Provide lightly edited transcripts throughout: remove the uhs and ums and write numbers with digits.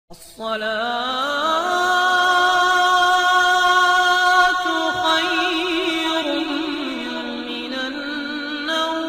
الصلاة خير من النوم۔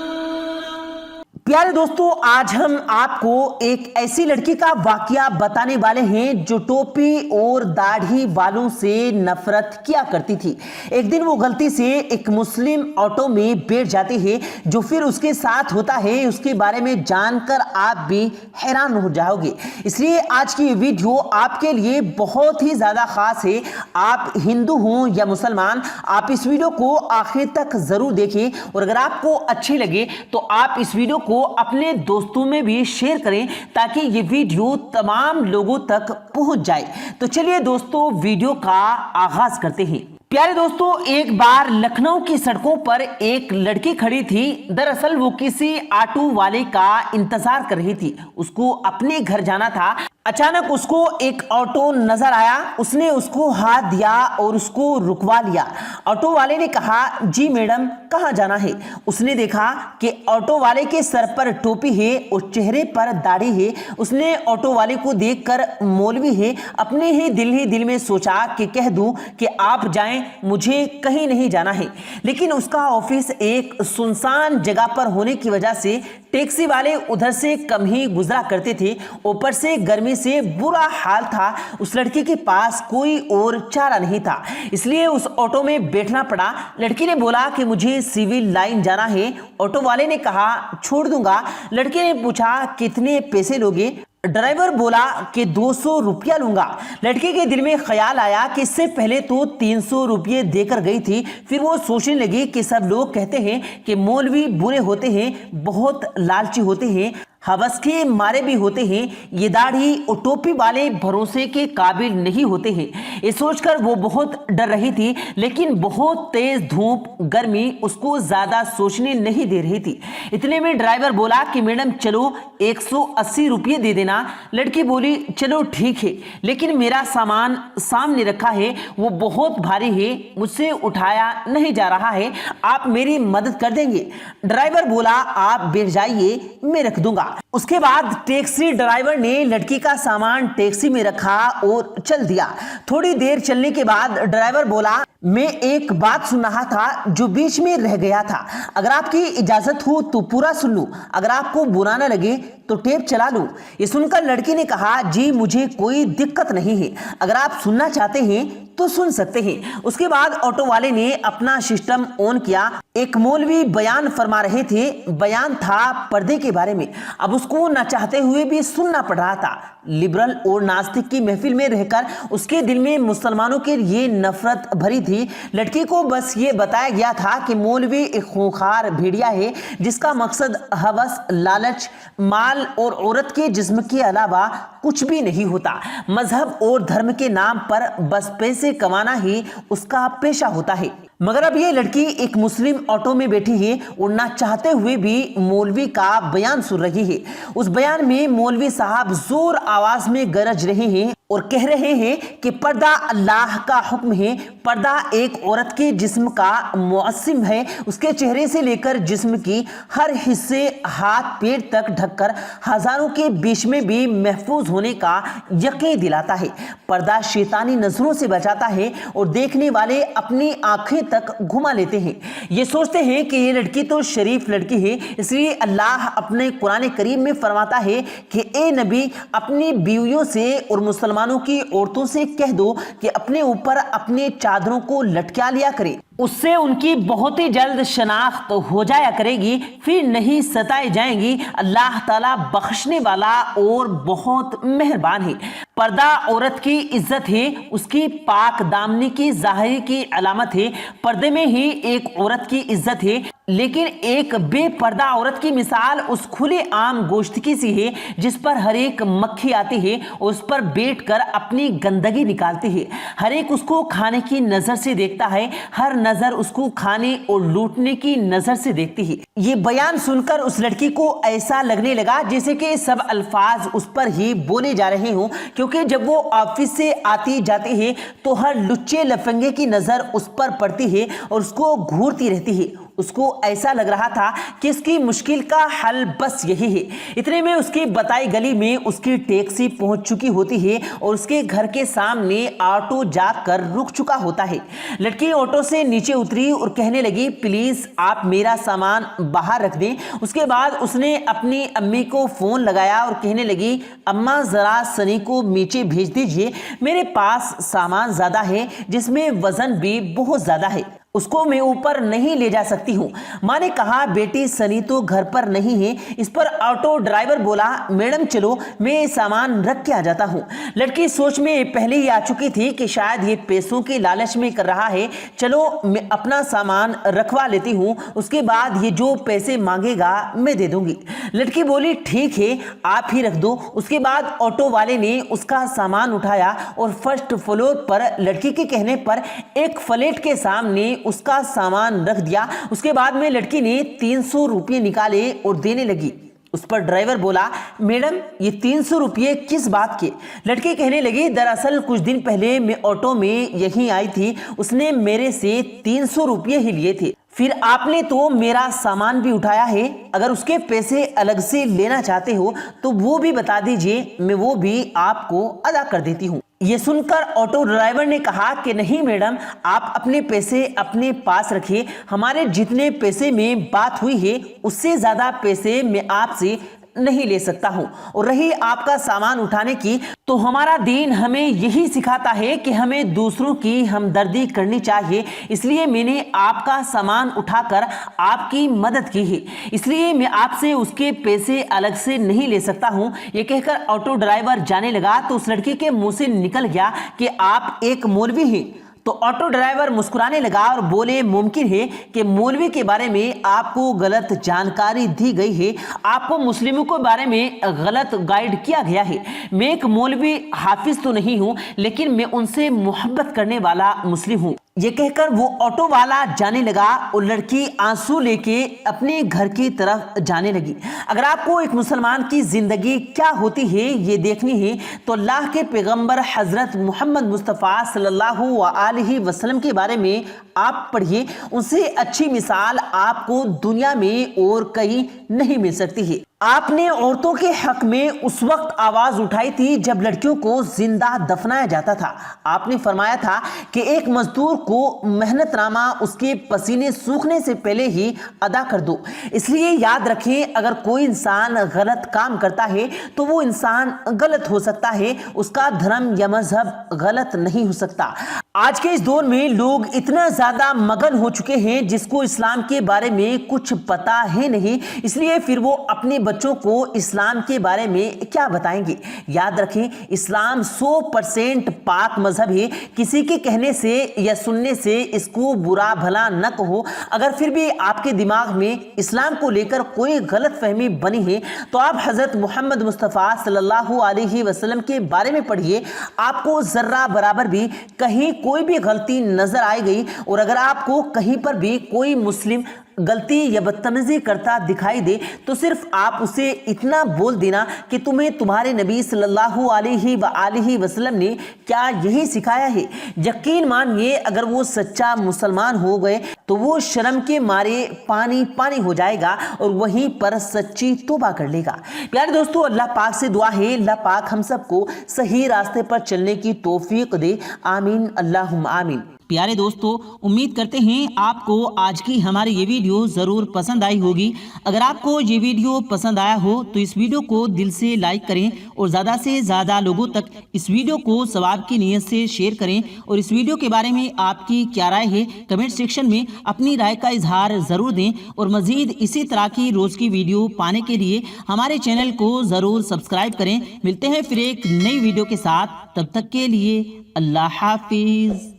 پیارے دوستو، آج ہم آپ کو ایک ایسی لڑکی کا واقعہ بتانے والے ہیں جو ٹوپی اور داڑھی والوں سے نفرت کیا کرتی تھی۔ ایک دن وہ غلطی سے ایک مسلم آٹو میں بیٹھ جاتی ہے۔ جو پھر اس کے ساتھ ہوتا ہے اس کے بارے میں جان کر آپ بھی حیران ہو جاؤ گے۔ اس لیے آج کی یہ ویڈیو آپ کے لیے بہت ہی زیادہ خاص ہے۔ آپ ہندو ہوں یا مسلمان، آپ اس ویڈیو کو آخر تک ضرور دیکھیں، اور اگر آپ کو اچھی لگے تو آپ اس ویڈیو کو اپنے دوستوں میں بھی شیئر کریں تاکہ یہ ویڈیو تمام لوگوں تک پہنچ جائے۔ تو چلیے دوستو، ویڈیو کا آغاز کرتے ہیں۔ پیارے دوستو، ایک بار لکھنؤ کی سڑکوں پر ایک لڑکی کھڑی تھی۔ دراصل وہ کسی آٹو والے کا انتظار کر رہی تھی۔ اس کو اپنے گھر جانا تھا۔ اچانک اس کو ایک آٹو نظر آیا۔ اس نے اس کو ہاتھ دیا اور اس کو رکوا لیا۔ آٹو والے نے کہا، جی میڈم، کہاں جانا ہے؟ اس نے دیکھا کہ آٹو والے کے سر پر ٹوپی ہے اور چہرے پر داڑھی ہے۔ اس نے آٹو والے کو دیکھ کر مولوی ہے اپنے ہی دل میں سوچا کہ کہہ دوں کہ آپ جائیں، مجھے کہیں نہیں جانا ہے۔ لیکن اس کا آفس ایک سنسان جگہ پر ہونے کی وجہ سے ٹیکسی والے ادھر سے کم ہی گزرا کرتے تھے۔ اوپر سے گرمی سے برا حال تھا۔ اس لڑکی کے پاس کوئی اور چارہ نہیں تھا، اس لیے اس آٹو میں بیٹھنا پڑا۔ لڑکی نے بولا کہ مجھے سیوی لائن جانا ہے۔ آٹو والے نے کہا، چھوڑ دوں گا۔ لڑکی نے پوچھا، کتنے پیسے لوگے؟ ڈرائیور بولا کہ 200 روپیہ لوں گا۔ لڑکی کے دل میں خیال آیا کہ اس سے پہلے تو 300 روپیے دے کر گئی تھی۔ پھر وہ سوچنے لگی کہ سب لوگ کہتے ہیں کہ مولوی برے ہوتے ہیں، بہت لالچی ہوتے ہیں، ہوس کے مارے بھی ہوتے ہیں، یہ داڑھی اور ٹوپی والے بھروسے کے قابل نہیں ہوتے ہیں۔ یہ سوچ کر وہ بہت ڈر رہی تھی، لیکن بہت تیز دھوپ گرمی اس کو زیادہ سوچنے نہیں دے رہی تھی۔ اتنے میں ڈرائیور بولا کہ میڈم چلو 180 روپیے دے دینا۔ لڑکی بولی، چلو ٹھیک ہے، لیکن میرا سامان سامنے رکھا ہے، وہ بہت بھاری ہے، مجھ سے اٹھایا نہیں جا رہا ہے، آپ میری مدد کر دیں گے؟ ڈرائیور بولا، آپ بیٹھ جائیے، میں رکھ دوں گا۔ اس کے بعد ٹیکسی ڈرائیور نے لڑکی کا سامان ٹیکسی میں رکھا اور چل دیا۔ تھوڑی دیر چلنے کے بعد ڈرائیور بولا، میں ایک بات سن رہا تھا جو بیچ میں رہ گیا تھا، اگر آپ کی اجازت ہو تو پورا سن لوں، اگر آپ کو برا نہ لگے تو ٹیپ چلا لوں۔ یہ سن کر لڑکی نے کہا، جی مجھے کوئی دقت نہیں ہے، اگر آپ سننا چاہتے ہیں تو سن سکتے ہیں۔ اس کے بعد آٹو والے نے اپنا سسٹم آن کیا۔ ایک مولوی بیان فرما رہے تھے۔ بیان تھا پردے کے بارے میں۔ اب اس کو نہ چاہتے ہوئے بھی سننا پڑ رہا تھا۔ لبرل اور ناستک کی محفل میں رہ کر اس کے دل میں مسلمانوں کے لیے نفرت بھری تھی۔ لڑکی کو بس یہ بتایا گیا تھا کہ مولوی ایک خونخوار بھیڑیا ہے جس کا مقصد ہوس، لالچ، مال اور عورت کے جسم کے علاوہ کچھ بھی نہیں ہوتا۔ مذہب اور دھرم کے نام پر بس پیسے کمانا ہی اس کا پیشہ ہوتا ہے۔ مگر اب یہ لڑکی ایک مسلم آٹو میں بیٹھی ہے اور نہ چاہتے ہوئے بھی مولوی کا بیان سن رہی ہے۔ اس بیان میں مولوی صاحب زور آواز میں گرج رہے ہیں اور کہہ رہے ہیں کہ پردہ اللہ کا حکم ہے، پردہ ایک عورت کے جسم کا معصم ہے، اس کے چہرے سے لے کر جسم کی ہر حصے، ہاتھ پیر تک ڈھک کر ہزاروں کے بیچ میں بھی محفوظ ہونے کا یقین دلاتا ہے۔ پردہ شیطانی نظروں سے بچاتا ہے اور دیکھنے والے اپنی آنکھیں تک گھما لیتے ہیں۔ یہ سوچتے ہیں کہ یہ لڑکی تو شریف لڑکی ہے، اس لیے اللہ اپنے قرآن کریم میں فرماتا ہے کہ اے نبی، اپنی بیویوں سے اور مسلمانوں کی عورتوں سے کہہ دو کہ اپنے اوپر اپنے چادروں کو لٹکا لیا کرے، اس سے ان کی بہت ہی جلد شناخت ہو جایا کرے گی، پھر نہیں ستائے جائیں گی۔ اللہ تعالیٰ بخشنے والا اور بہت مہربان ہے۔ پردہ عورت کی عزت ہے، اس کی پاک دامنی کی ظاہری کی علامت ہے۔ پردے میں ہی ایک عورت کی عزت ہے، لیکن ایک بے پردہ عورت کی مثال اس کھلے عام گوشت کی سی ہے جس پر ہر ایک مکھی آتی ہے اور اس پر بیٹھ کر اپنی گندگی نکالتی ہے۔ ہر ایک اس کو کھانے کی نظر سے دیکھتا ہے، ہر نظر اس کو کھانے اور لوٹنے کی نظر سے دیکھتی ہے۔ یہ بیان سن کر اس لڑکی کو ایسا لگنے لگا جیسے کہ سب الفاظ اس پر ہی بولے جا رہے ہوں، کیونکہ جب وہ آفس سے آتی جاتی ہے تو ہر لچے لفنگے کی نظر اس پر پڑتی ہے اور اس کو گھورتی رہتی ہے۔ اس کو ایسا لگ رہا تھا کہ اس کی مشکل کا حل بس یہی ہے۔ اتنے میں اس کی بتائی گلی میں اس کی ٹیکسی پہنچ چکی ہوتی ہے اور اس کے گھر کے سامنے آٹو جا کر رک چکا ہوتا ہے۔ لڑکی آٹو سے نیچے اتری اور کہنے لگی پلیز آپ میرا سامان باہر رکھ دیں۔ اس کے بعد اس نے اپنی امی کو فون لگایا اور کہنے لگی اماں ذرا سنی کو نیچے بھیج دیجئے، میرے پاس سامان زیادہ ہے جس میں وزن بھی بہت زیادہ ہے، اس کو میں اوپر نہیں لے جا سکتی ہوں۔ ماں نے کہا بیٹی سنی تو گھر پر نہیں ہے۔ اس پر آٹو ڈرائیور بولا میڈم چلو میں سامان رکھ کے آ جاتا ہوں۔ لڑکی سوچ میں پہلے ہی آ چکی تھی کہ شاید یہ پیسوں کے لالچ میں کر رہا ہے، چلو میں اپنا سامان رکھوا لیتی ہوں، اس کے بعد یہ جو پیسے مانگے گا میں دے دوں گی۔ لڑکی بولی ٹھیک ہے آپ ہی رکھ دو۔ اس کے بعد آٹو والے نے اس کا سامان اٹھایا اور فرسٹ فلور پر لڑکی کے کہنے پر ایک فلیٹ کے سامنے اس کا سامان رکھ دیا۔ اس کے بعد میں لڑکی نے 300 روپے نکالے اور دینے لگی۔ اس پر ڈرائیور بولا میڈم یہ 300 روپے کس بات کے؟ لڑکی کہنے لگی دراصل کچھ دن پہلے میں آٹو میں یہیں آئی تھی، اس نے میرے سے 300 روپے ہی لیے تھے، پھر آپ نے تو میرا سامان بھی اٹھایا ہے، اگر اس کے پیسے الگ سے لینا چاہتے ہو تو وہ بھی بتا دیجئے، میں وہ بھی آپ کو ادا کر دیتی ہوں۔ یہ سن کر آٹو ڈرائیور نے کہا کہ نہیں میڈم آپ اپنے پیسے اپنے پاس رکھیے، ہمارے جتنے پیسے میں بات ہوئی ہے اس سے زیادہ پیسے میں آپ سے نہیں لے سکتا ہوں، اور رہی آپ کا سامان اٹھانے کی تو ہمارا دین ہمیں یہی سکھاتا ہے کہ ہمیں دوسروں کی ہمدردی کرنی چاہیے، اس لیے میں نے آپ کا سامان اٹھا کر آپ کی مدد کی ہے، اس لیے میں آپ سے اس کے پیسے الگ سے نہیں لے سکتا ہوں۔ یہ کہہ کر آٹو ڈرائیور جانے لگا تو اس لڑکی کے منہ سے نکل گیا کہ آپ ایک مولوی ہیں۔ تو آٹو ڈرائیور مسکرانے لگا اور بولے ممکن ہے کہ مولوی کے بارے میں آپ کو غلط جانکاری دی گئی ہے، آپ کو مسلموں کے بارے میں غلط گائیڈ کیا گیا ہے، میں ایک مولوی حافظ تو نہیں ہوں لیکن میں ان سے محبت کرنے والا مسلم ہوں۔ یہ کہہ کر وہ آٹو والا جانے لگا اور لڑکی آنسو لے کے اپنے گھر کی طرف جانے لگی۔ اگر آپ کو ایک مسلمان کی زندگی کیا ہوتی ہے یہ دیکھنی ہے تو اللہ کے پیغمبر حضرت محمد مصطفیٰ صلی اللہ علیہ وسلم کے بارے میں آپ پڑھیے، ان سے اچھی مثال آپ کو دنیا میں اور کہیں نہیں مل سکتی ہے۔ آپ نے عورتوں کے حق میں اس وقت آواز اٹھائی تھی جب لڑکیوں کو زندہ دفنایا جاتا تھا۔ آپ نے فرمایا تھا کہ ایک مزدور کو محنت نامہ اس کے پسینے سوکھنے سے پہلے ہی ادا کر دو۔ اس لیے یاد رکھیں اگر کوئی انسان غلط کام کرتا ہے تو وہ انسان غلط ہو سکتا ہے، اس کا دھرم یا مذہب غلط نہیں ہو سکتا۔ آج کے اس دور میں لوگ اتنا زیادہ مگن ہو چکے ہیں جس کو اسلام کے بارے میں کچھ پتا ہے نہیں، اس لیے پھر وہ اپنے بچوں کو اسلام کے بارے میں کیا بتائیں گے۔ یاد رکھیں اسلام 100% پاک مذہب ہے، کسی کے کہنے سے یا سننے سے اس کو برا بھلا نہ کہو۔ اگر پھر بھی آپ کے دماغ میں اسلام کو لے کر کوئی غلط فہمی بنی ہے تو آپ حضرت محمد مصطفیٰ صلی اللہ علیہ وسلم کے بارے میں پڑھیے، آپ کو ذرہ برابر بھی کہیں کوئی بھی غلطی نظر آئے گئی، اور اگر آپ کو کہیں پر بھی کوئی مسلم غلطی یا بدتمیزی کرتا دکھائی دے تو صرف آپ اسے اتنا بول دینا کہ تمہیں تمہارے نبی صلی اللہ علیہ وآلہ وسلم نے کیا یہی سکھایا ہے۔ یقین مانیے اگر وہ سچا مسلمان ہو گئے تو وہ شرم کے مارے پانی پانی ہو جائے گا اور وہیں پر سچی توبہ کر لے گا۔ پیارے دوستو اللہ پاک سے دعا ہے اللہ پاک ہم سب کو صحیح راستے پر چلنے کی توفیق دے، آمین اللہم آمین۔ پیارے دوستو امید کرتے ہیں آپ کو آج کی ہماری یہ ویڈیو ضرور پسند آئی ہوگی۔ اگر آپ کو یہ ویڈیو پسند آیا ہو تو اس ویڈیو کو دل سے لائک کریں اور زیادہ سے زیادہ لوگوں تک اس ویڈیو کو ثواب کی نیت سے شیئر کریں، اور اس ویڈیو کے بارے میں آپ کی کیا رائے ہے کمنٹ سیکشن میں اپنی رائے کا اظہار ضرور دیں، اور مزید اسی طرح کی روز کی ویڈیو پانے کے لیے ہمارے چینل کو ضرور سبسکرائب کریں۔ ملتے ہیں پھر ایک نئی ویڈیو کے ساتھ، تب تک کے لیے اللہ حافظ۔